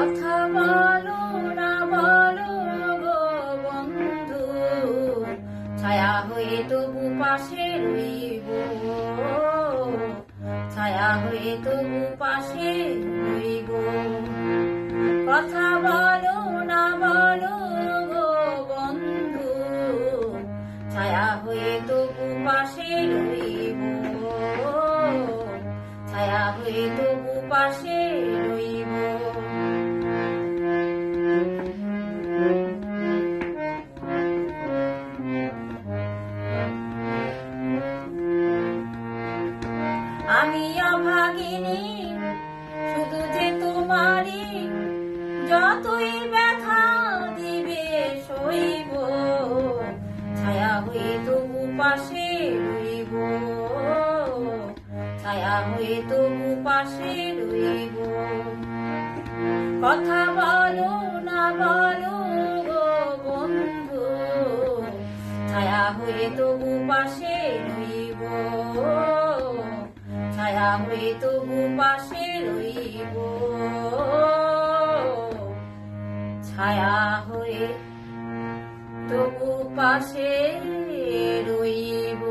কথা বলো না বলো গো বন্ধু, ছায়া হয়ে তবু পাশে রইব, ছায়া হয়ে তবু পাশে রইব। কথা বলো না বলো গো বন্ধু, ছায়া হয়ে তবু পাশে রইব, ছায়া হয়ে তবু পাশে রইব। আমি অভাগিনী শুধু যে তোমারই, যতই ব্যথা দিবে সইব, ছায়া হয়ে তবু পাশে রইব, ছায়া হয়ে তবু পাশে রইব। কথা বলো না বলো গো বন্ধু, ছায়া হয়ে তবু পাশে রইব, ছায়া হয়ে তবু পাশে রইব, ছায়া হয়ে তবু পাশে রইব।